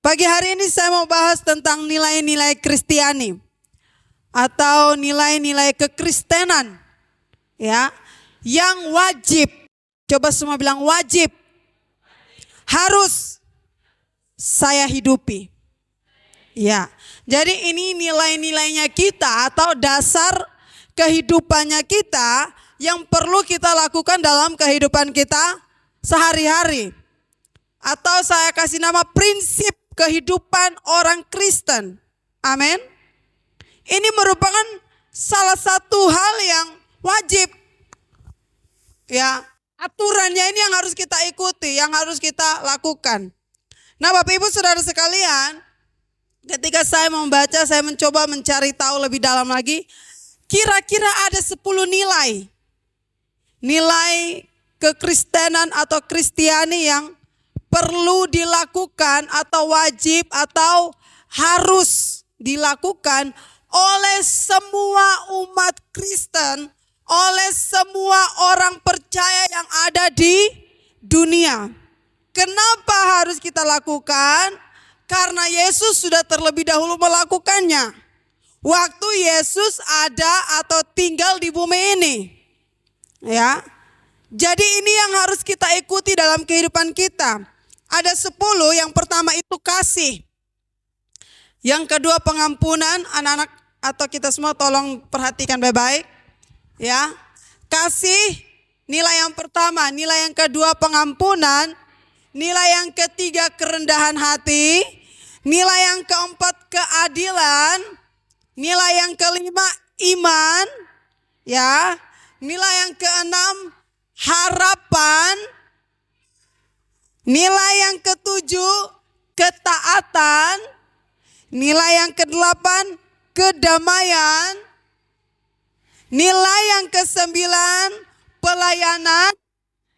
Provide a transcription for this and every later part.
Pagi hari ini saya mau bahas tentang nilai-nilai Kristiani atau nilai-nilai kekristenan, ya, yang wajib. Coba semua bilang wajib. Harus saya hidupi. Ya. Jadi ini nilai-nilainya kita atau dasar kehidupannya kita yang perlu kita lakukan dalam kehidupan kita sehari-hari. Atau saya kasih nama prinsip kehidupan orang Kristen. Amin. Ini merupakan salah satu hal yang wajib. Ya, aturannya ini yang harus kita ikuti, yang harus kita lakukan. Nah, Bapak Ibu Saudara sekalian, ketika saya membaca, saya mencoba mencari tahu lebih dalam lagi. Kira-kira ada 10 nilai. Nilai kekristenan atau Kristiani yang perlu dilakukan atau wajib atau harus dilakukan oleh semua umat Kristen, oleh semua orang percaya yang ada di dunia. Kenapa harus kita lakukan? Karena Yesus sudah terlebih dahulu melakukannya. Waktu Yesus ada atau tinggal di bumi ini. Ya. Jadi ini yang harus kita ikuti dalam kehidupan kita. Ada 10, yang pertama itu kasih. Yang kedua pengampunan, anak-anak atau kita semua tolong perhatikan baik-baik. Ya, kasih nilai yang pertama, nilai yang kedua pengampunan, nilai yang ketiga kerendahan hati, nilai yang keempat keadilan, nilai yang kelima iman, ya, nilai yang keenam harapan, nilai yang ketujuh ketaatan, nilai yang kedelapan kedamaian, nilai yang ke-9 pelayanan,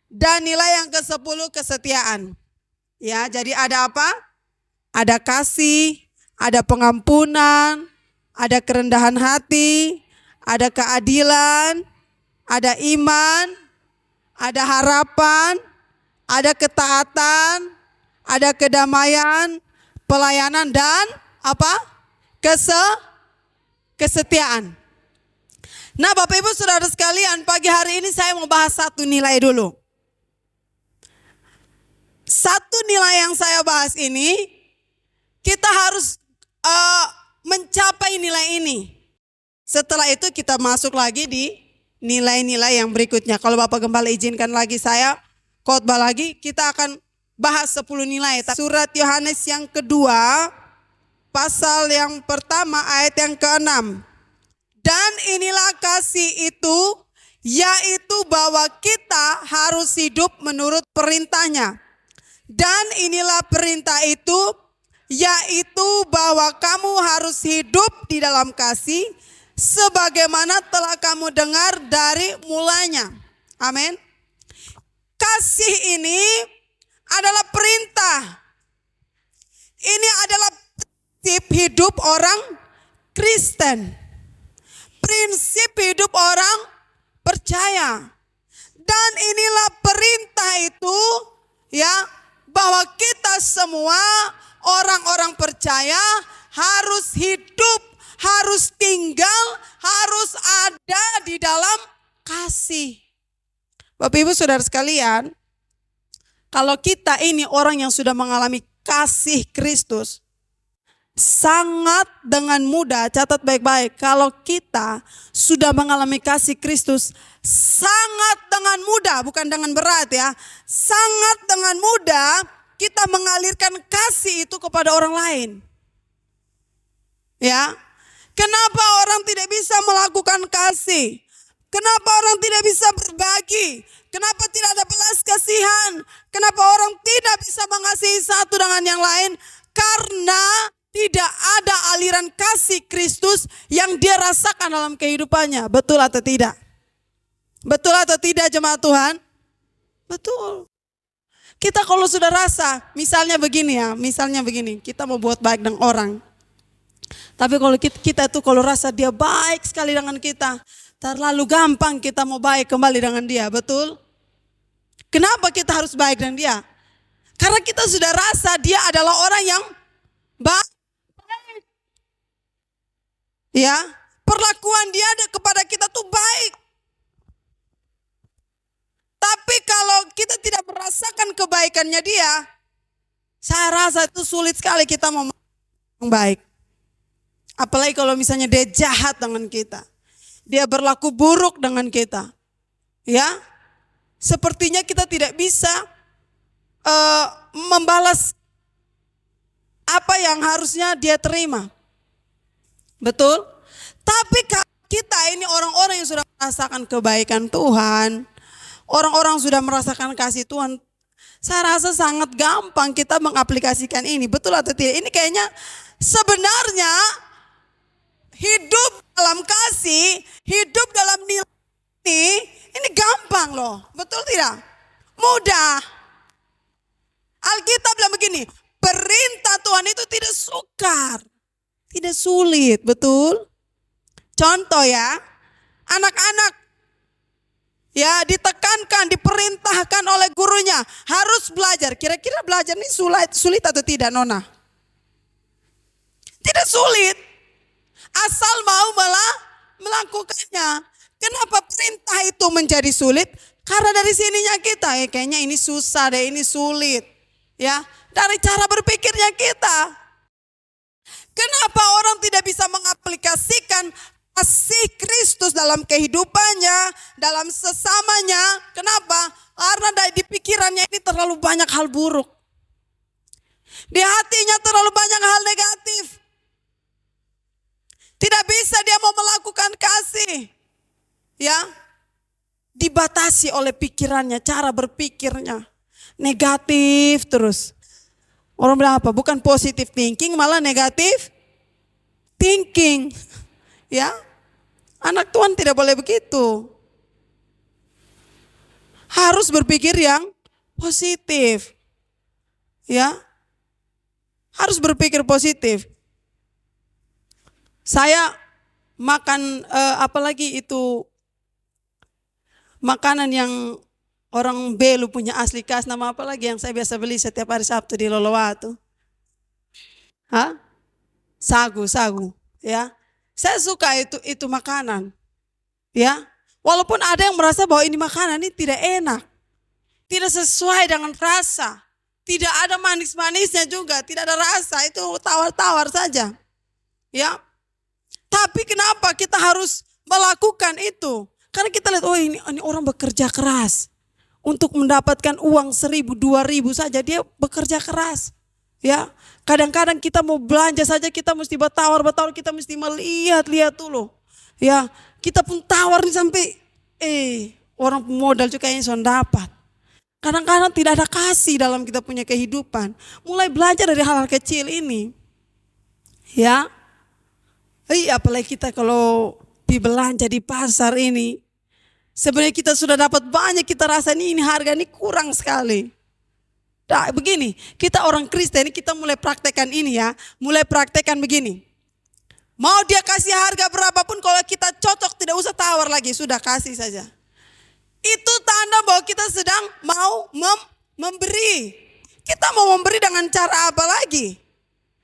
dan nilai yang ke-10 kesetiaan. Ya, jadi ada apa? Ada kasih, ada pengampunan, ada kerendahan hati, ada keadilan, ada iman, ada harapan, ada ketaatan, ada kedamaian, pelayanan, dan apa? Kesetiaan. Nah, Bapak Ibu Saudara sekalian, pagi hari ini saya mau bahas satu nilai dulu. Satu nilai yang saya bahas ini, kita harus mencapai nilai ini. Setelah itu kita masuk lagi di nilai-nilai yang berikutnya. Kalau Bapak Gembala izinkan lagi saya khotbah lagi, kita akan bahas 10 nilai. Surat Yohanes yang kedua, pasal yang pertama ayat yang ke-6. Dan inilah kasih itu, yaitu bahwa kita harus hidup menurut perintahnya. Dan inilah perintah itu, yaitu bahwa kamu harus hidup di dalam kasih, sebagaimana telah kamu dengar dari mulanya. Amin. Kasih ini adalah perintah. Ini adalah prinsip hidup orang Kristen. Prinsip hidup orang percaya. Dan inilah perintah itu, ya, bahwa kita semua orang-orang percaya harus hidup, harus tinggal, harus ada di dalam kasih. Bapak Ibu Saudara sekalian, kalau kita ini orang yang sudah mengalami kasih Kristus, sangat dengan mudah, catat baik-baik, kalau kita sudah mengalami kasih Kristus, sangat dengan mudah, bukan dengan berat ya, sangat dengan mudah kita mengalirkan kasih itu kepada orang lain. Ya, kenapa orang tidak bisa melakukan kasih? Kenapa orang tidak bisa berbagi? Kenapa tidak ada belas kasihan? Kenapa orang tidak bisa mengasihi satu dengan yang lain? Karena tidak ada aliran kasih Kristus yang dia rasakan dalam kehidupannya. Betul atau tidak? Betul atau tidak jemaat Tuhan? Betul. Kita kalau sudah rasa, misalnya begini ya, misalnya begini, kita mau buat baik dengan orang. Tapi kalau kita tuh kalau rasa dia baik sekali dengan kita, terlalu gampang kita mau baik kembali dengan dia, betul? Kenapa kita harus baik dengan dia? Karena kita sudah rasa dia adalah orang yang baik. Ya, perlakuan dia kepada kita tuh baik. Tapi kalau kita tidak merasakan kebaikannya dia, saya rasa itu sulit sekali kita mau yang baik. Apalagi kalau misalnya dia jahat dengan kita. Dia berlaku buruk dengan kita. Ya, sepertinya kita tidak bisa membalas apa yang harusnya dia terima. Betul? Tapi kita ini orang-orang yang sudah merasakan kebaikan Tuhan, orang-orang sudah merasakan kasih Tuhan, saya rasa sangat gampang kita mengaplikasikan ini. Betul atau tidak? Ini kayaknya sebenarnya hidup dalam kasih, hidup dalam nilai ini gampang loh. Betul tidak? Mudah. Alkitab bilang begini, perintah Tuhan itu tidak sukar. Tidak sulit, betul? Contoh ya, anak-anak ya ditekankan, diperintahkan oleh gurunya harus belajar. Kira-kira belajar ini sulit atau tidak, Nona? Tidak sulit, asal mau melakukannya. Kenapa perintah itu menjadi sulit? Karena dari sininya kita, kayaknya ini susah deh, ini sulit. Ya, dari cara berpikirnya kita. Kenapa orang tidak bisa mengaplikasikan kasih Kristus dalam kehidupannya, dalam sesamanya? Kenapa? Karena di pikirannya ini terlalu banyak hal buruk. Di hatinya terlalu banyak hal negatif. Tidak bisa dia mau melakukan kasih. Ya, dibatasi oleh pikirannya, cara berpikirnya. Negatif terus. Orang bilang apa? Bukan positive thinking, malah negatif thinking. Ya, anak Tuhan tidak boleh begitu. Harus berpikir yang positif. Ya, harus berpikir positif. Saya makan apalagi itu makanan yang orang Belu punya asli khas, nama apa lagi yang saya biasa beli setiap hari Sabtu di Lolowato? Hah? Sagu, ya. Saya suka itu makanan. Ya. Walaupun ada yang merasa bahwa ini makanan ini tidak enak. Tidak sesuai dengan rasa. Tidak ada manis-manisnya juga, tidak ada rasa, itu tawar-tawar saja. Ya. Tapi kenapa kita harus melakukan itu? Karena kita lihat, oh ini orang bekerja keras. Untuk mendapatkan uang 1.000, 2.000 saja dia bekerja keras. Ya, kadang-kadang kita mau belanja saja kita mesti bertawar, kita mesti melihat dulu. Ya, kita pun tawar nih sampai orang modal juga yang sudah dapat. Kadang-kadang tidak ada kasih dalam kita punya kehidupan. Mulai belajar dari hal-hal kecil ini. Ya. Apalagi kita kalau belanja di pasar ini. Sebenarnya kita sudah dapat banyak, kita rasa ini harga ini kurang sekali. Nah, begini, kita orang Kristen kita mulai praktekkan ini ya. Mulai praktekkan begini. Mau dia kasih harga berapapun, kalau kita cocok tidak usah tawar lagi, sudah kasih saja. Itu tanda bahwa kita sedang mau memberi. Kita mau memberi dengan cara apa lagi?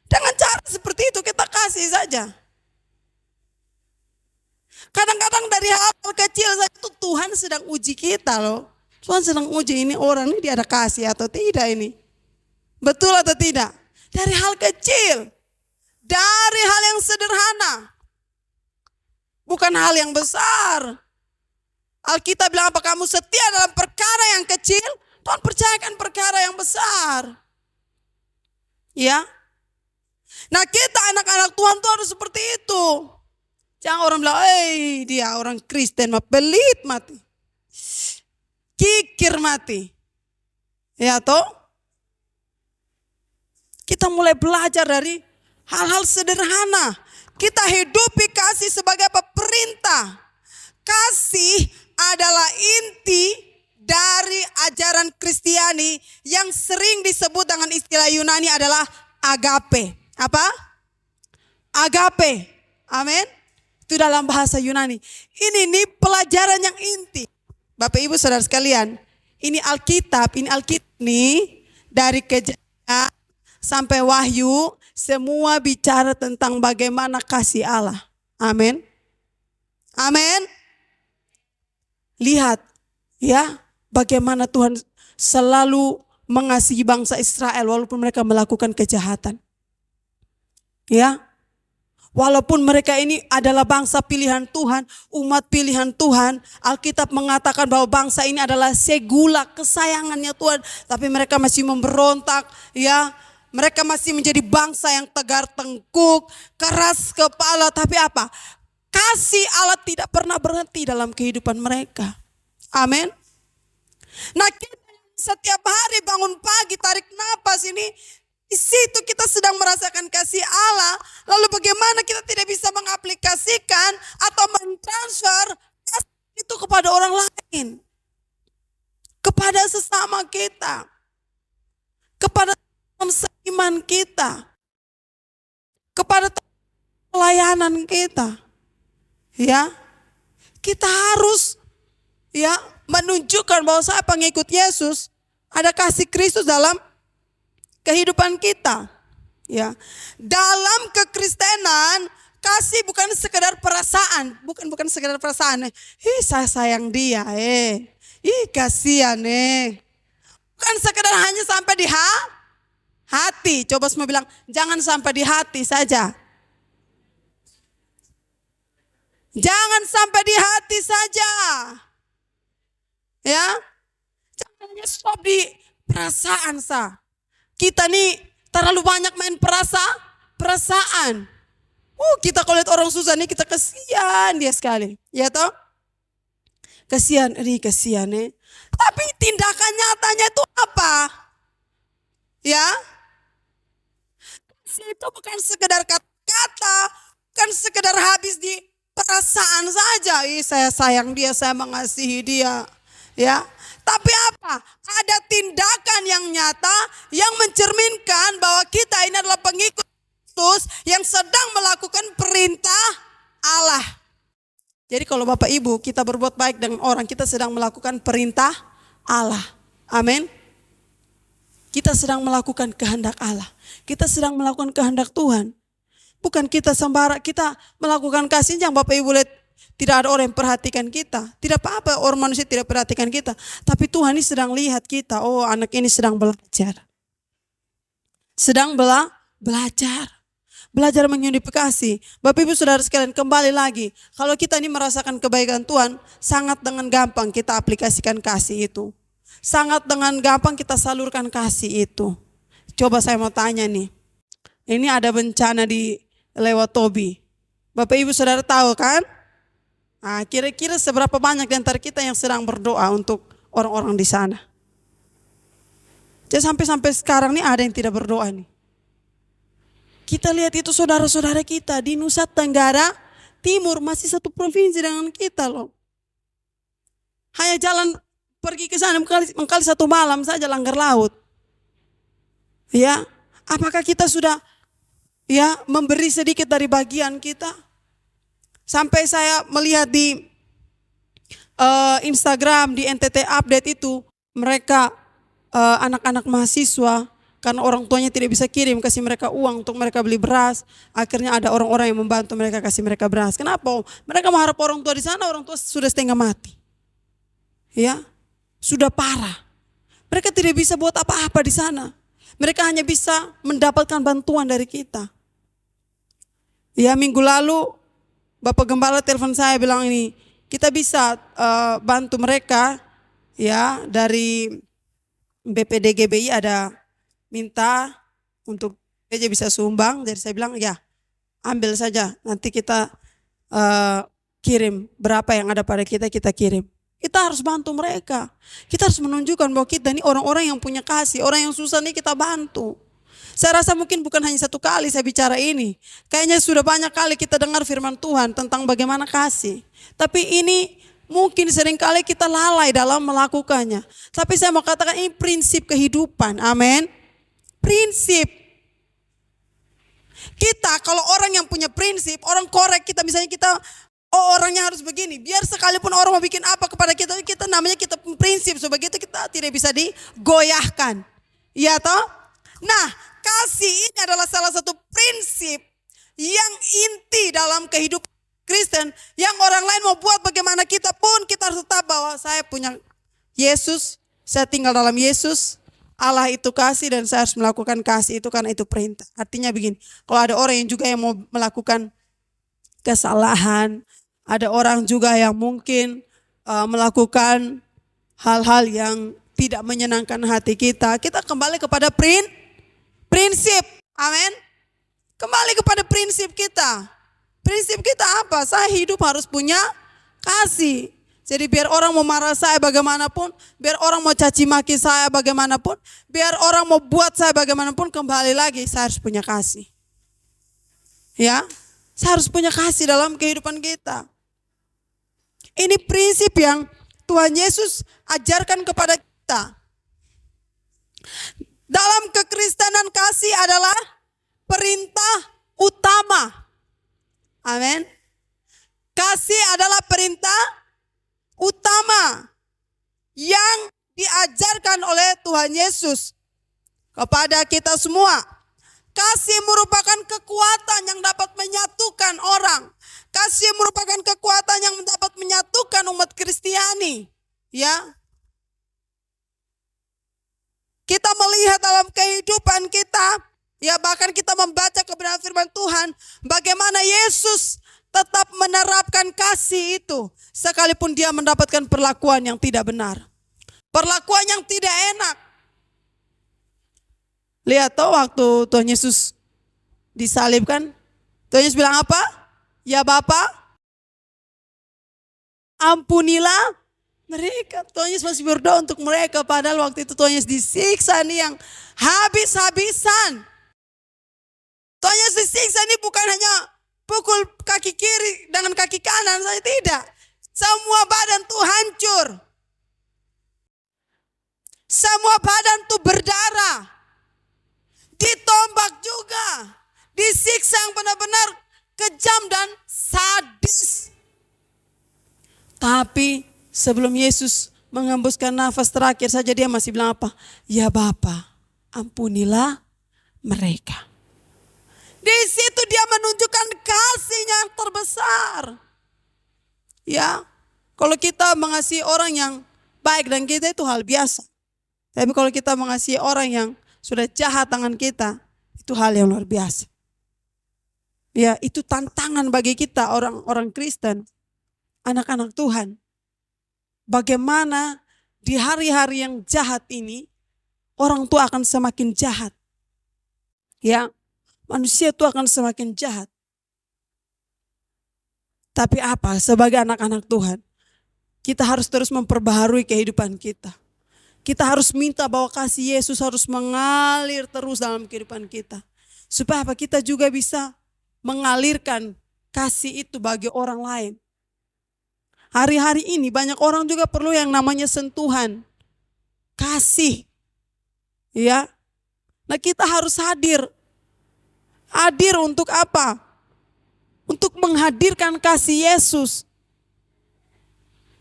Dengan cara seperti itu kita kasih saja. Kadang-kadang dari hal kecil saja itu Tuhan sedang uji kita loh. Tuhan sedang uji ini orang ini dia ada kasih atau tidak ini. Betul atau tidak? Dari hal kecil. Dari hal yang sederhana. Bukan hal yang besar. Alkitab bilang apa? Kamu setia dalam perkara yang kecil, Tuhan percayakan perkara yang besar. Ya. Nah kita anak-anak Tuhan tuh harus seperti itu. Jangan orang bilang, dia orang Kristen mah pelit mati. Kikir mati. Ya toh? Kita mulai belajar dari hal-hal sederhana. Kita hidupi kasih sebagai apa? Perintah. Kasih adalah inti dari ajaran Kristiani yang sering disebut dengan istilah Yunani adalah agape. Apa? Agape. Amin. Itu dalam bahasa Yunani. Ini pelajaran yang inti. Bapak Ibu Saudara sekalian, ini Alkitab nih dari Kejadian sampai Wahyu, semua bicara tentang bagaimana kasih Allah. Amin. Amin. Lihat ya, bagaimana Tuhan selalu mengasihi bangsa Israel walaupun mereka melakukan kejahatan. Ya. Walaupun mereka ini adalah bangsa pilihan Tuhan, umat pilihan Tuhan, Alkitab mengatakan bahwa bangsa ini adalah segula kesayangannya Tuhan, tapi mereka masih memberontak, ya. Mereka masih menjadi bangsa yang tegar tengkuk, keras kepala, tapi apa? Kasih Allah tidak pernah berhenti dalam kehidupan mereka. Amin. Nah, kita setiap hari bangun pagi, tarik napas ini, di situ kita sedang merasakan kasih Allah. Lalu bagaimana kita tidak bisa mengaplikasikan atau mentransfer kasih itu kepada orang lain, kepada sesama kita, kepada teman seiman kita, kepada pelayanan kita. Ya, kita harus ya menunjukkan bahwa saya pengikut Yesus, ada kasih Kristus dalam kehidupan kita. Ya, dalam kekristenan kasih bukan sekedar perasaan, bukan sekedar perasaan. Saya sayang dia, kasihan, bukan sekedar hanya sampai di hati. Coba semua bilang, jangan sampai di hati saja. Jangan sampai di hati saja. Ya. Jangan hanya stop di perasaan sah. Kita nih terlalu banyak main perasaan. Kita kalau lihat orang susah nih kita kasihan dia sekali. Ya toh? Kasihan nih. Tapi tindakan nyatanya itu apa? Ya. Itu bukan sekedar kata-kata, bukan sekedar habis di perasaan saja. Saya sayang dia, saya mengasihi dia. Ya. Tapi apa? Ada tindakan yang nyata yang mencerminkan bahwa kita ini adalah pengikut Kristus yang sedang melakukan perintah Allah. Jadi kalau Bapak Ibu kita berbuat baik dengan orang, kita sedang melakukan perintah Allah. Amin. Kita sedang melakukan kehendak Allah. Kita sedang melakukan kehendak Tuhan. Bukan kita sembarang, kita melakukan kasih yang Bapak Ibu lihat tidak ada orang yang perhatikan kita. Tidak apa-apa orang manusia tidak perhatikan kita. Tapi Tuhan ini sedang lihat kita. Oh, anak ini sedang belajar. Sedang belajar. Belajar mengunifikasi. Bapak Ibu Saudara sekalian, kembali lagi. Kalau kita ini merasakan kebaikan Tuhan, sangat dengan gampang kita aplikasikan kasih itu. Sangat dengan gampang kita salurkan kasih itu. Coba saya mau tanya nih. Ini ada bencana di Lewotobi. Bapak Ibu Saudara tahu kan? Nah, kira-kira seberapa banyak di antara kita yang sedang berdoa untuk orang-orang di sana? Jadi sampai sekarang nih ada yang tidak berdoa nih. Kita lihat itu saudara-saudara kita di Nusa Tenggara Timur, masih satu provinsi dengan kita loh. Hanya jalan pergi ke sana mengkali satu malam saja langgar laut. Ya, apakah kita sudah ya memberi sedikit dari bagian kita? Sampai saya melihat di Instagram, di NTT Update itu, mereka anak-anak mahasiswa, karena orang tuanya tidak bisa kirim, kasih mereka uang untuk mereka beli beras. Akhirnya ada orang-orang yang membantu mereka, kasih mereka beras. Kenapa? Mereka mengharap orang tua di sana, orang tua sudah setengah mati. Ya, sudah parah. Mereka tidak bisa buat apa-apa di sana. Mereka hanya bisa mendapatkan bantuan dari kita. Ya, minggu lalu Bapak Gembala telepon saya bilang ini, kita bisa bantu mereka ya dari BPDGBI ada minta untuk gereja bisa sumbang. Jadi saya bilang ya ambil saja, nanti kita kirim berapa yang ada pada kita kirim. Kita harus bantu mereka. Kita harus menunjukkan bahwa kita ini orang-orang yang punya kasih, orang yang susah nih kita bantu. Saya rasa mungkin bukan hanya satu kali saya bicara ini. Kayaknya sudah banyak kali kita dengar firman Tuhan tentang bagaimana kasih. Tapi ini mungkin seringkali kita lalai dalam melakukannya. Tapi saya mau katakan ini prinsip kehidupan. Amin. Prinsip. Kita kalau orang yang punya prinsip, orang korek kita, misalnya kita, orangnya harus begini. Biar sekalipun orang mau bikin apa kepada kita, kita namanya kita prinsip. So begitu kita tidak bisa digoyahkan. Iya toh? Nah, kasih ini adalah salah satu prinsip yang inti dalam kehidupan Kristen. Yang orang lain mau buat bagaimana, kita pun kita harus tetap bahwa saya punya Yesus, saya tinggal dalam Yesus. Allah itu kasih dan saya harus melakukan kasih itu karena itu perintah. Artinya begini, kalau ada orang yang juga yang mau melakukan kesalahan, ada orang juga yang mungkin melakukan hal-hal yang tidak menyenangkan hati kita, kita kembali kepada prinsip. Amin. Kembali kepada prinsip kita. Prinsip kita apa? Saya hidup harus punya kasih. Jadi biar orang mau marah saya bagaimanapun, biar orang mau caci maki saya bagaimanapun, biar orang mau buat saya bagaimanapun, kembali lagi saya harus punya kasih. Ya, saya harus punya kasih dalam kehidupan kita. Ini prinsip yang Tuhan Yesus ajarkan kepada kita. Dalam kekristenan kasih adalah perintah utama. Amin. Kasih adalah perintah utama yang diajarkan oleh Tuhan Yesus kepada kita semua. Kasih merupakan kekuatan yang dapat menyatukan orang. Kasih merupakan kekuatan yang dapat menyatukan umat Kristiani. Ya. Kita melihat dalam kehidupan kita, ya bahkan kita membaca kebenaran firman Tuhan, bagaimana Yesus tetap menerapkan kasih itu sekalipun dia mendapatkan perlakuan yang tidak benar. Perlakuan yang tidak enak. Lihat toh waktu Tuhan Yesus disalibkan, Tuhan Yesus bilang apa? Ya Bapa, ampunilah mereka. Tuhan Yesus masih berdoa untuk mereka, padahal waktu itu Tuhan Yesus disiksa nih yang habis-habisan. Tuhan Yesus disiksa ini bukan hanya pukul kaki kiri dengan kaki kanan saja, tidak. Semua badan tuh hancur. Semua badan tuh berdarah. Ditombak juga. Disiksa yang benar-benar kejam dan sadis. Tapi sebelum Yesus mengembuskan nafas terakhir saja, dia masih bilang apa? Ya Bapa, ampunilah mereka. Di situ dia menunjukkan kasihnya yang terbesar. Ya, kalau kita mengasihi orang yang baik dan kita itu hal biasa. Tapi kalau kita mengasihi orang yang sudah jahat tangan kita, itu hal yang luar biasa. Ya, itu tantangan bagi kita orang-orang Kristen, anak-anak Tuhan. Bagaimana di hari-hari yang jahat ini, orang tua akan semakin jahat. Ya, manusia itu akan semakin jahat. Tapi apa? Sebagai anak-anak Tuhan, kita harus terus memperbaharui kehidupan kita. Kita harus minta bahwa kasih Yesus harus mengalir terus dalam kehidupan kita. Supaya apa? Kita juga bisa mengalirkan kasih itu bagi orang lain. Hari-hari ini banyak orang juga perlu yang namanya sentuhan kasih. Ya. Nah, kita harus hadir. Hadir untuk apa? Untuk menghadirkan kasih Yesus.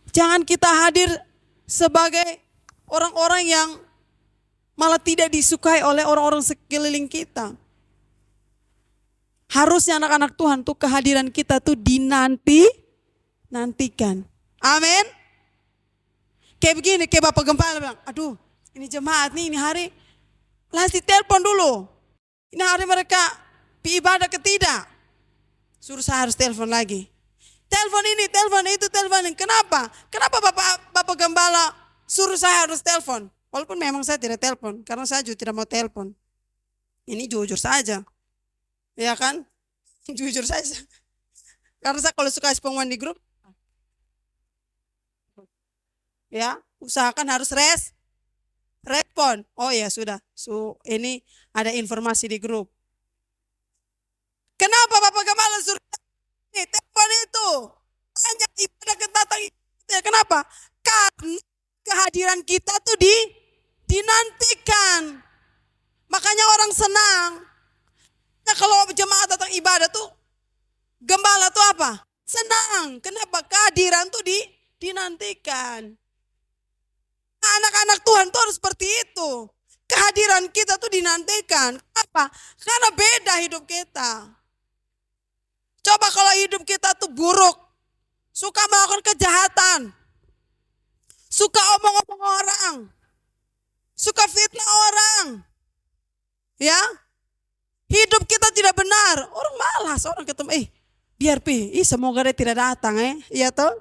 Jangan kita hadir sebagai orang-orang yang malah tidak disukai oleh orang-orang sekeliling kita. Harusnya anak-anak Tuhan tuh kehadiran kita tuh nantikan. Amin. Kayak begini, kayak Bapak Gembala bilang, aduh ini jemaat nih, ini hari langsung telepon dulu. Ini hari mereka pi ibadah ke tidak. Suruh saya harus telepon lagi. Telepon ini, telepon itu, telepon ini. Kenapa? Kenapa Bapak Gembala suruh saya harus telepon? Walaupun memang saya tidak telepon, karena saya juga tidak mau telepon. Ini jujur saja. Ya kan? Jujur saja. Karena saya kalau suka pengumuman di grup, ya usahakan harus respon. Oh ya sudah, ini ada informasi di grup. Kenapa Bapak Gembala suruh telepon itu? Banyak ibadah datang. Kenapa? Karena kehadiran kita tuh dinantikan. Makanya orang senang. Nah, kalau jemaat datang ibadah tuh, gembala tuh apa? Senang. Kenapa? Kehadiran tuh dinantikan. Nah, anak-anak Tuhan tuh harus seperti itu. kehadiran kita tuh dinantikan. Apa? Karena beda hidup kita. Coba kalau hidup kita tuh buruk, suka melakukan kejahatan, suka omong-omong orang, suka fitnah orang, ya, hidup kita tidak benar, orang malas, orang ketemu, biar semoga dia tidak datang, iya toh,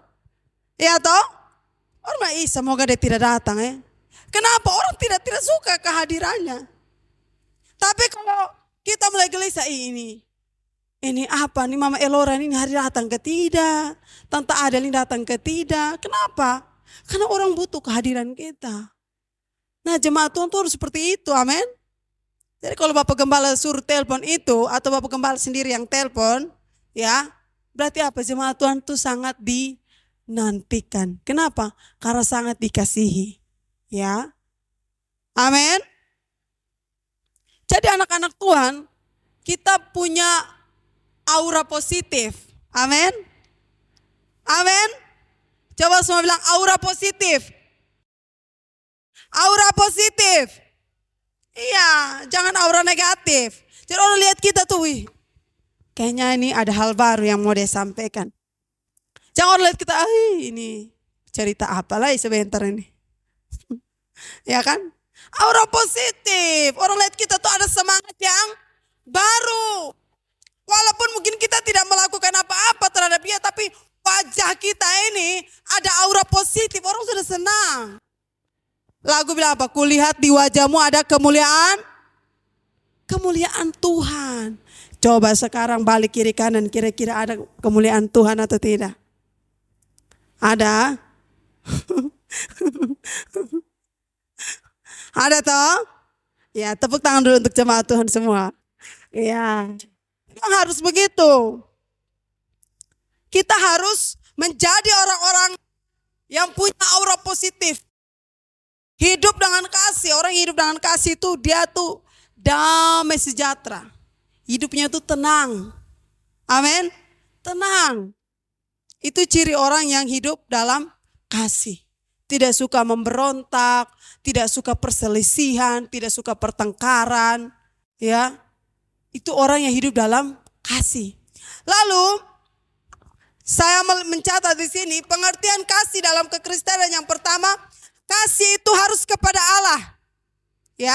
orang semoga dia tidak datang, Kenapa orang tidak suka kehadirannya? Tapi kalau kita mulai gelisah, ini apa nih, Mama Elora ini hari datang ke tidak, Tante Adel ini datang ke tidak. Kenapa? Karena orang butuh kehadiran kita. Nah, jemaat Tuhan tuh harus seperti itu, amin. Jadi kalau Bapak Gembala suruh telepon itu, atau Bapak Gembala sendiri yang telepon, ya, berarti apa? Jemaat Tuhan tuh sangat dinantikan. Kenapa? Karena sangat dikasihi, ya. Amin. Jadi anak-anak Tuhan, kita punya aura positif. Amin. Amin. Coba semua bilang aura positif. Aura positif. Iya, jangan aura negatif. Jadi orang lihat kita tuh, kayaknya ini ada hal baru yang mau dia sampaikan. Jangan orang lihat kita, ini cerita apa lah sebentar ini. Ya kan? Aura positif. Orang lihat kita tuh ada semangat yang baru. Walaupun mungkin kita tidak melakukan apa-apa terhadap dia, tapi wajah kita ini ada aura positif. Orang sudah senang. Lagu bilang apa? Kulihat di wajahmu ada kemuliaan. Kemuliaan Tuhan. Coba sekarang balik kiri kanan, kira-kira ada kemuliaan Tuhan atau tidak? Ada? Ada toh? Ya, tepuk tangan dulu untuk jemaat Tuhan semua. Ya. Memang harus begitu. Kita harus menjadi orang-orang yang punya aura positif. Hidup dengan kasih. Orang hidup dengan kasih itu dia tuh damai sejahtera. Hidupnya tuh tenang. Amin. Tenang. Itu ciri orang yang hidup dalam kasih. Tidak suka memberontak, tidak suka perselisihan, tidak suka pertengkaran, ya. Itu orang yang hidup dalam kasih. Lalu saya mencatat di sini pengertian kasih dalam kekristenan. Yang pertama, kasih itu harus kepada Allah. Ya.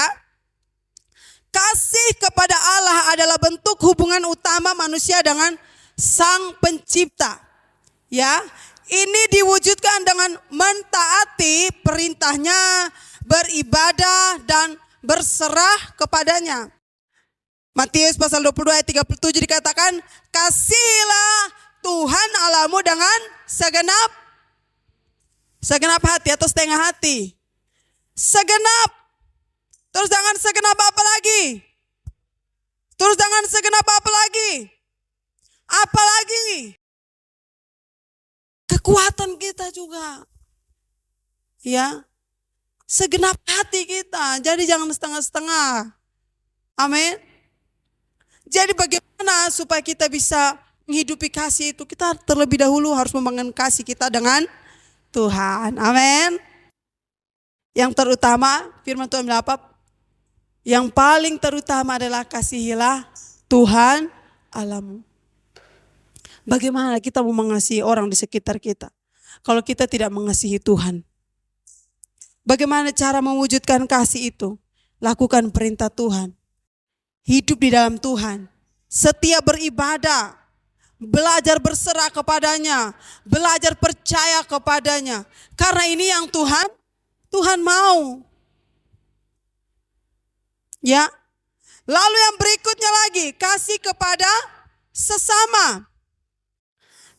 Kasih kepada Allah adalah bentuk hubungan utama manusia dengan Sang Pencipta. Ya. Ini diwujudkan dengan mentaati perintahnya, beribadah dan berserah kepadanya. Matius pasal 22 ayat 37 dikatakan, kasihilah Tuhan Allahmu dengan segenap hati atau setengah hati. Segenap. Terus jangan segenap apa lagi? Terus jangan segenap apa lagi? Apa lagi? Kekuatan kita juga. Ya. Segenap hati kita. Jadi jangan setengah-setengah. Amin. Jadi bagaimana supaya kita bisa menghidupi kasih itu? Kita terlebih dahulu harus membangun kasih kita dengan Tuhan. Amin. Yang terutama, firman Tuhan bilang apa? Yang paling terutama adalah kasihilah Tuhan Allahmu. Bagaimana kita mau mengasihi orang di sekitar kita kalau kita tidak mengasihi Tuhan? Bagaimana cara mewujudkan kasih itu? Lakukan perintah Tuhan. Hidup di dalam Tuhan. Setia beribadah. Belajar berserah kepadanya. Belajar percaya kepadanya. Karena ini yang Tuhan mau. Ya. Lalu yang berikutnya lagi, kasih kepada sesama.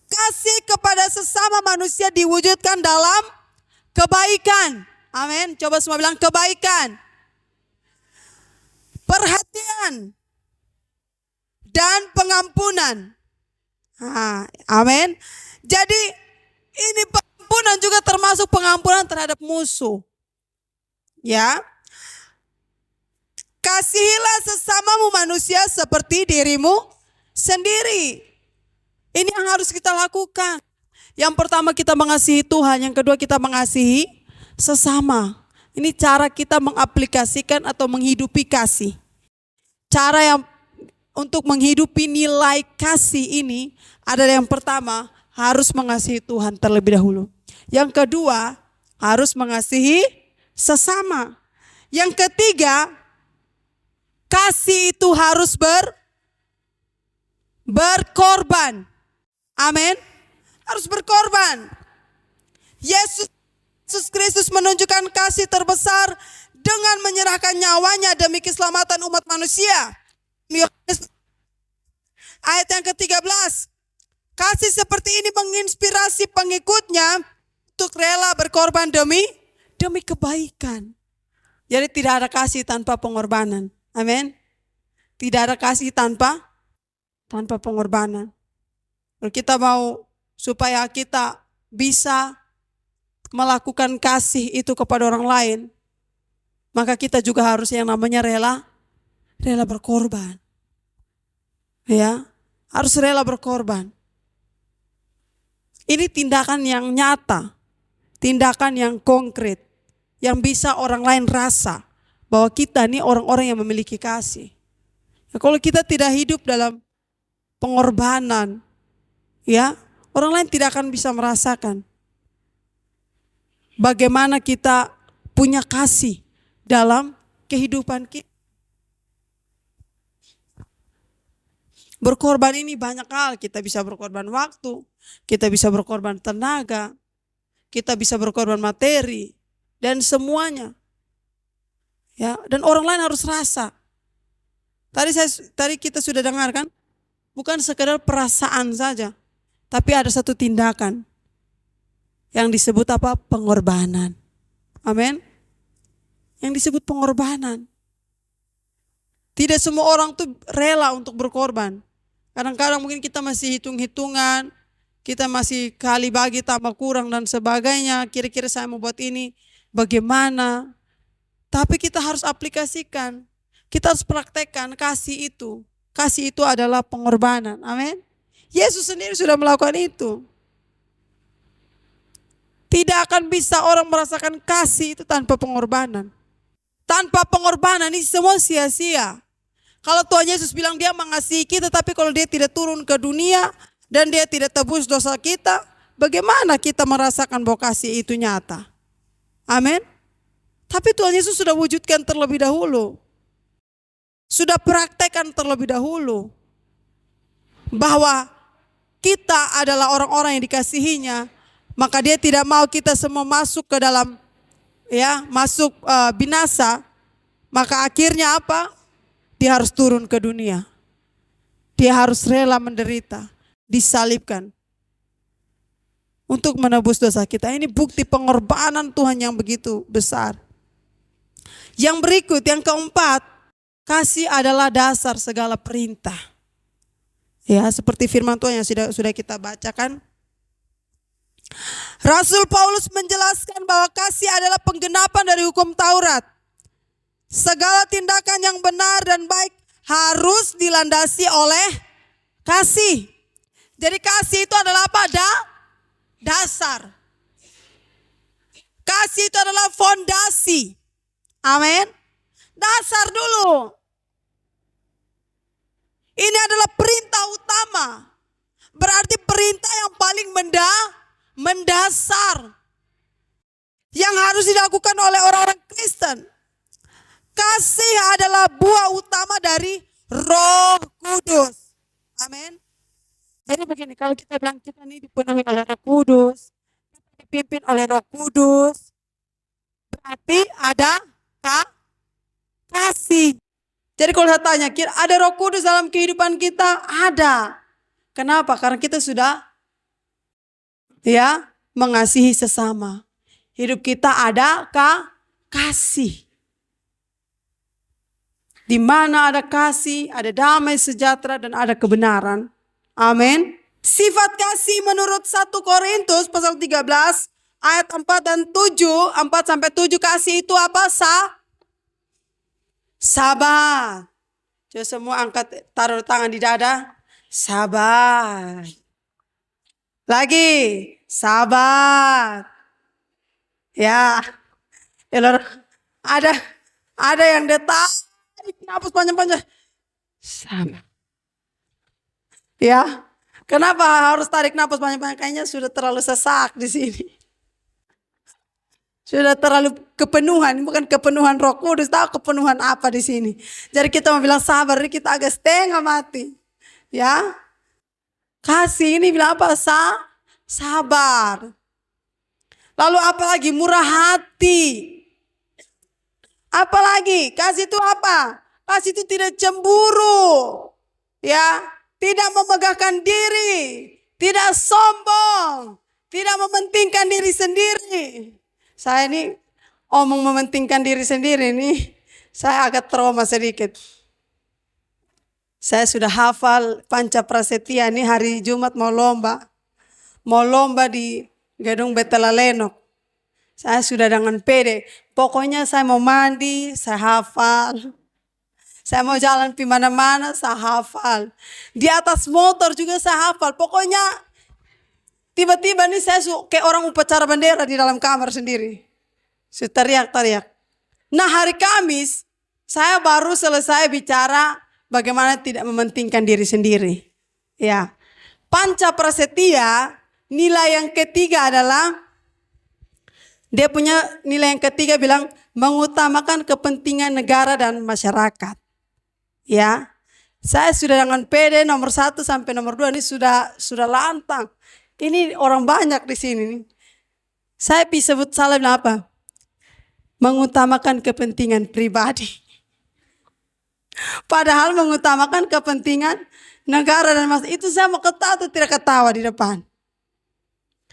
Kasih kepada sesama manusia diwujudkan dalam kebaikan. Amin. Coba semua bilang kebaikan. Perhatian. Dan pengampunan. Amin. Jadi ini pengampunan juga termasuk pengampunan terhadap musuh. Ya. Kasihilah sesamamu manusia seperti dirimu sendiri. Ini yang harus kita lakukan. Yang pertama kita mengasihi Tuhan, yang kedua kita mengasihi sesama. Ini cara kita mengaplikasikan atau menghidupi kasih. Cara yang untuk menghidupi nilai kasih ini adalah yang pertama, harus mengasihi Tuhan terlebih dahulu. Yang kedua, harus mengasihi sesama. Yang ketiga, kasih itu harus berkorban. Amin. Harus berkorban. Yesus Kristus menunjukkan kasih terbesar dengan menyerahkan nyawanya demi keselamatan umat manusia. Ayat yang ke-13. Kasih seperti ini menginspirasi pengikutnya untuk rela berkorban demi kebaikan. Jadi tidak ada kasih tanpa pengorbanan. Amin. Tidak ada kasih tanpa pengorbanan. Kalau kita mau supaya kita bisa melakukan kasih itu kepada orang lain, maka kita juga harus yang namanya rela berkorban. Ya, harus rela berkorban. Ini tindakan yang nyata, tindakan yang konkret, yang bisa orang lain rasa bahwa kita ini orang-orang yang memiliki kasih. Ya, kalau kita tidak hidup dalam pengorbanan, ya, orang lain tidak akan bisa merasakan bagaimana kita punya kasih dalam kehidupan kita. Berkorban ini banyak hal, kita bisa berkorban waktu, kita bisa berkorban tenaga, kita bisa berkorban materi, dan semuanya. Ya, dan orang lain harus rasa. Tadi kita sudah dengarkan, bukan sekedar perasaan saja, tapi ada satu tindakan yang disebut apa? Pengorbanan. Amin. Yang disebut pengorbanan. Tidak semua orang tuh rela untuk berkorban. Kadang-kadang mungkin kita masih hitung-hitungan, kita masih kali bagi tambah kurang dan sebagainya. Kira-kira saya mau buat ini bagaimana? Tapi kita harus aplikasikan. Kita harus praktekkan kasih itu. Kasih itu adalah pengorbanan. Amin. Yesus sendiri sudah melakukan itu. Tidak akan bisa orang merasakan kasih itu tanpa pengorbanan. Tanpa pengorbanan ini semua sia-sia. Kalau Tuhan Yesus bilang dia mengasihi kita, tapi kalau dia tidak turun ke dunia dan dia tidak tebus dosa kita, bagaimana kita merasakan bahwa kasih itu nyata? Amin. Tapi Tuhan Yesus sudah wujudkan terlebih dahulu. Sudah praktekkan terlebih dahulu. Bahwa kita adalah orang-orang yang dikasihinya, maka dia tidak mau kita semua masuk ke dalam binasa. Maka akhirnya apa? Dia harus turun ke dunia. Dia harus rela menderita, disalibkan untuk menebus dosa kita. Ini bukti pengorbanan Tuhan yang begitu besar. Yang berikut, yang keempat, kasih adalah dasar segala perintah. Ya, seperti firman Tuhan yang sudah kita bacakan. Rasul Paulus menjelaskan bahwa kasih adalah penggenapan dari hukum Taurat. Segala tindakan yang benar dan baik harus dilandasi oleh kasih. Jadi kasih itu adalah apa? Dasar. Kasih itu adalah fondasi. Amin. Dasar dulu. Ini adalah perintah utama. Berarti perintah yang paling mendasar. Yang harus dilakukan oleh orang-orang Kristen. Kasih adalah buah utama dari Roh Kudus. Amin. Jadi begini, kalau kita bilang kita ini dipenuhi oleh Roh Kudus, dipimpin oleh Roh Kudus, berarti ada kasih. Jadi kalau saya tanya, ada Roh Kudus dalam kehidupan kita? Ada. Kenapa? Karena kita sudah mengasihi sesama. Hidup kita ada kasih. Di mana ada kasih, ada damai sejahtera dan ada kebenaran. Amin. Sifat kasih menurut 1 Korintus pasal 13 ayat 4 dan 7, 4 sampai 7, kasih itu apa? Sabar. Coba semua taruh tangan di dada. Sabar. Lagi, sabar. Ya. Ada ada yang dia tarik napas panjang-panjang. Sama. Ya. Kenapa harus tarik napas panjang-panjang? Kayaknya sudah terlalu sesak di sini. Sudah terlalu kepenuhan, bukan kepenuhan Roh Kudus, tahu kepenuhan apa di sini. Jadi kita mau bilang sabar, ini kita agak setengah mati. Ya. Kasih ini bilang apa? Sabar. Lalu apalagi murah hati. Apalagi kasih itu apa? Kasih itu tidak cemburu. Ya, tidak memegahkan diri, tidak sombong, tidak mementingkan diri sendiri. Saya ini omong mementingkan diri sendiri nih, saya agak trauma sedikit. Saya sudah hafal Panca Prasetya ini hari Jumat mau lomba. Mau lomba di Gedung Betelalenok. Saya sudah dengan pede. Pokoknya saya mau mandi, saya hafal. Saya mau jalan di mana-mana, saya hafal. Di atas motor juga saya hafal. Pokoknya tiba-tiba nih saya kayak orang upacara bendera di dalam kamar sendiri. Saya teriak-teriak. Nah hari Kamis saya baru selesai bicara bagaimana tidak mementingkan diri sendiri. Ya, Panca Prasetya nilai yang ketiga adalah dia punya nilai yang ketiga bilang mengutamakan kepentingan negara dan masyarakat. Ya, saya sudah dengan PD nomor 1 sampai nomor 2 ini sudah lantang. Ini orang banyak di sini nih. Saya bisa sebut salah bilang apa? Mengutamakan kepentingan pribadi. Padahal mengutamakan kepentingan negara dan masyarakat. Itu saya mau ketawa atau tidak ketawa di depan.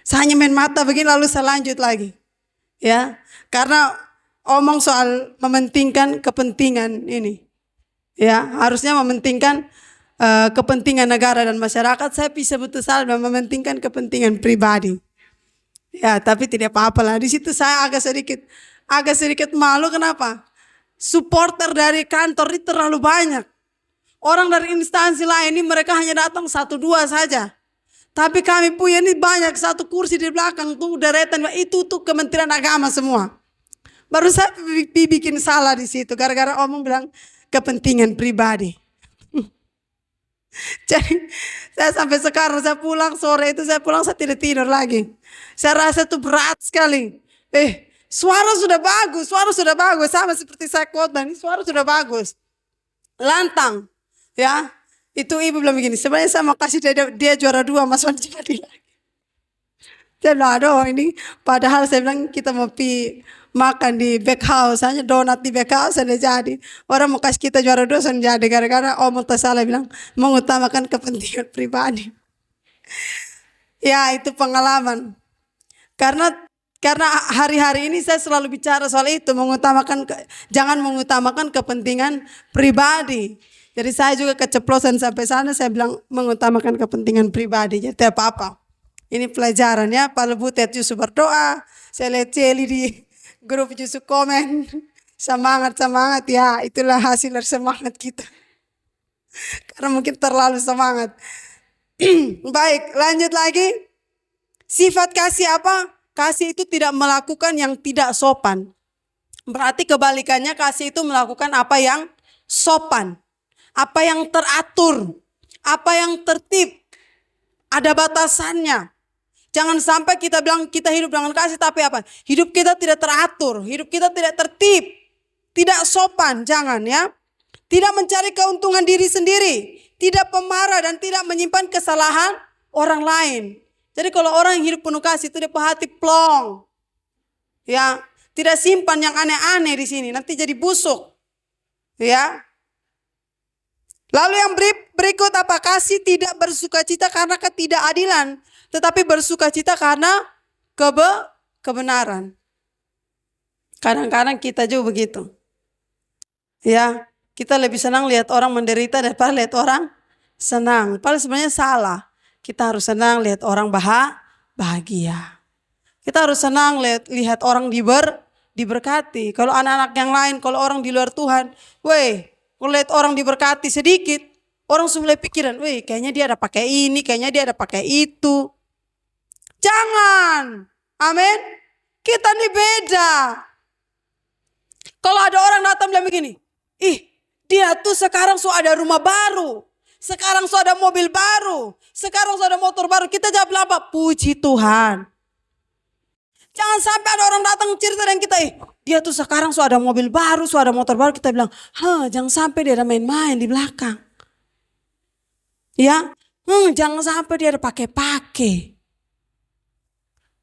Saya hanya main mata begini lalu saya lanjut lagi. Ya, karena omong soal mementingkan kepentingan ini. Ya, harusnya mementingkan kepentingan negara dan masyarakat. Saya bisa betul salah mementingkan kepentingan pribadi. Ya, tapi tidak apa-apa lah. Di situ saya agak sedikit malu. Kenapa? Supporter dari kantor ini terlalu banyak. Orang dari instansi lain ini mereka hanya datang 1-2 saja. Tapi kami punya ini banyak, 1 kursi di belakang tuh deretan itu tuh Kementerian Agama semua. Baru saya bikin salah di situ gara-gara omong bilang kepentingan pribadi. Jadi saya sampai sekarang saya pulang sore itu saya tidak tidur lagi. Saya rasa itu berat sekali. Suara sudah bagus sama seperti saya khotbah ini suara sudah bagus. Lantang, ya. Itu ibu bilang begini, sebenarnya saya mau kasih dia juara 2 Mas Wan jadi lagi. Saya bilang, aduh ini padahal saya bilang kita mau makan di backhouse, hanya donat di backhouse sudah jadi. Orang mau kasih kita juara 2 sudah jadi gara-gara omong salah bilang mengutamakan kepentingan pribadi. Ya itu pengalaman. Karena hari-hari ini saya selalu bicara soal itu, jangan mengutamakan kepentingan pribadi. Jadi saya juga keceplosan sampai sana, saya bilang mengutamakan kepentingan pribadi. Jadi tidak apa-apa. Ini pelajaran ya, Pak Lebutet justru berdoa. Saya lihat Celi di grup justru komen. Semangat ya, itulah hasil dari semangat kita. Karena mungkin terlalu semangat. Baik, lanjut lagi. Sifat kasih apa? Kasih itu tidak melakukan yang tidak sopan. Berarti kebalikannya kasih itu melakukan apa yang sopan. Apa yang teratur, apa yang tertib, ada batasannya. Jangan sampai kita bilang kita hidup dengan kasih tapi apa? Hidup kita tidak teratur, hidup kita tidak tertib, tidak sopan, jangan ya. Tidak mencari keuntungan diri sendiri, tidak pemarah dan tidak menyimpan kesalahan orang lain. Jadi kalau orang yang hidup penuh kasih itu dia hati plong. Ya, tidak simpan yang aneh-aneh di sini, nanti jadi busuk. Ya. Lalu yang berikut apa? Kasih tidak bersukacita karena ketidakadilan, tetapi bersukacita karena kebenaran. Kadang-kadang kita juga begitu. Ya, kita lebih senang lihat orang menderita daripada lihat orang senang. Padahal sebenarnya salah. Kita harus senang lihat orang bahagia. Kita harus senang lihat orang diberkati. Kalau anak-anak yang lain, kalau orang di luar Tuhan, kalau lihat orang diberkati sedikit, orang mulai pikiran, kayaknya dia ada pakai ini, kayaknya dia ada pakai itu. Jangan, amin. Kita ini beda. Kalau ada orang datang bilang begini, ih dia tuh sekarang sudah ada rumah baru, sekarang sudah ada mobil baru, sekarang sudah ada motor baru. Kita jawab apa? Puji Tuhan. Jangan sampai ada orang datang cerita dengan kita, dia tuh sekarang sudah ada mobil baru, sudah ada motor baru. Kita bilang, jangan sampai dia ada main-main di belakang. Ya, jangan sampai dia ada pakai-pakai.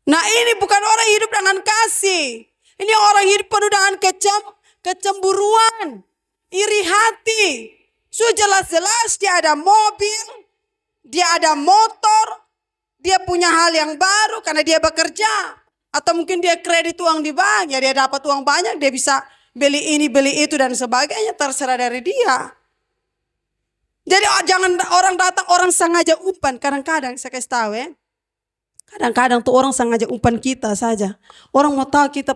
Nah ini bukan orang hidup dengan kasih. Ini orang hidup penuh dengan kecemburuan, iri hati. Sudah jelas-jelas dia ada mobil, dia ada motor, dia punya hal yang baru karena dia bekerja. Atau mungkin dia kredit uang di bank, ya dia dapat uang banyak, dia bisa beli ini, beli itu dan sebagainya, terserah dari dia. Jadi jangan orang datang, orang sengaja umpan. Kadang-kadang saya kasih tahu ya. Kadang-kadang tuh orang sengaja umpan kita saja. Orang mau tahu kita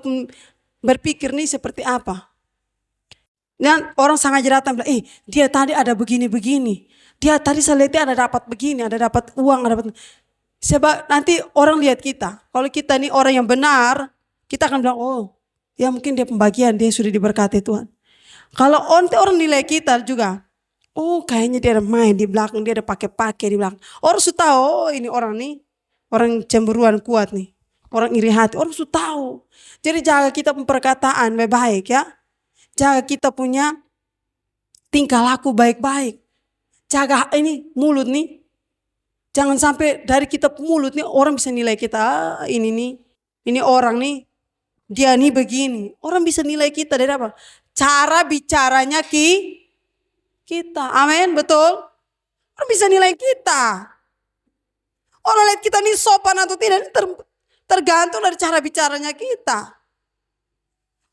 berpikir nih seperti apa. Dan orang sengaja datang bilang, dia tadi ada begini-begini. Dia tadi saya lihat dia ada dapat begini, ada dapat uang, ada dapat. Sebab nanti orang lihat kita. Kalau kita nih orang yang benar, kita akan bilang, ya mungkin dia pembagian, dia sudah diberkati Tuhan. Kalau nanti orang nilai kita juga, kayaknya dia ada main di belakang, dia ada pakai-pakai di belakang. Orang sudah tahu, ini orang nih. Orang cemburuan kuat nih. Orang iri hati. Orang sudah tahu. Jadi jaga kita perkataan baik-baik ya. Jaga kita punya tingkah laku baik-baik. Jaga ini mulut nih. Jangan sampai dari kita mulut nih orang bisa nilai kita. Ini nih. Ini orang nih. Dia nih begini. Orang bisa nilai kita dari apa? Cara bicaranya kita. Amin. Betul? Orang bisa nilai kita. Orang lihat kita ini sopan atau tidak tergantung dari cara bicaranya kita.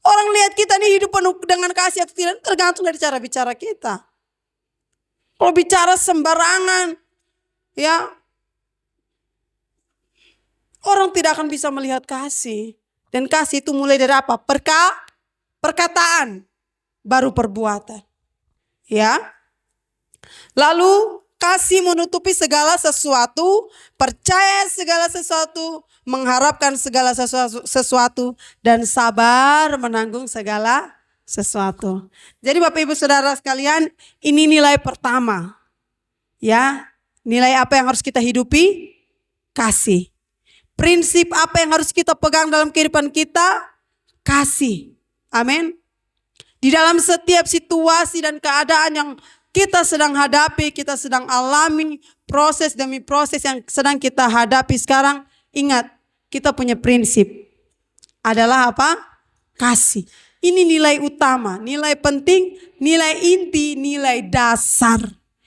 Orang lihat kita ini hidup penuh dengan kasih atau tidak tergantung dari cara bicara kita. Kalau bicara sembarangan, ya orang tidak akan bisa melihat kasih. Dan kasih itu mulai dari apa? Perkataan, baru perbuatan. Ya. Lalu kasih menutupi segala sesuatu, percaya segala sesuatu, mengharapkan segala sesuatu, dan sabar menanggung segala sesuatu. Jadi Bapak Ibu Saudara sekalian, ini nilai pertama. Ya, nilai apa yang harus kita hidupi? Kasih. Prinsip apa yang harus kita pegang dalam kehidupan kita? Kasih. Amin. Di dalam setiap situasi dan keadaan yang kita sedang hadapi, kita sedang alami proses demi proses yang sedang kita hadapi sekarang. Ingat, kita punya prinsip. Adalah apa? Kasih. Ini nilai utama, nilai penting, nilai inti, nilai dasar.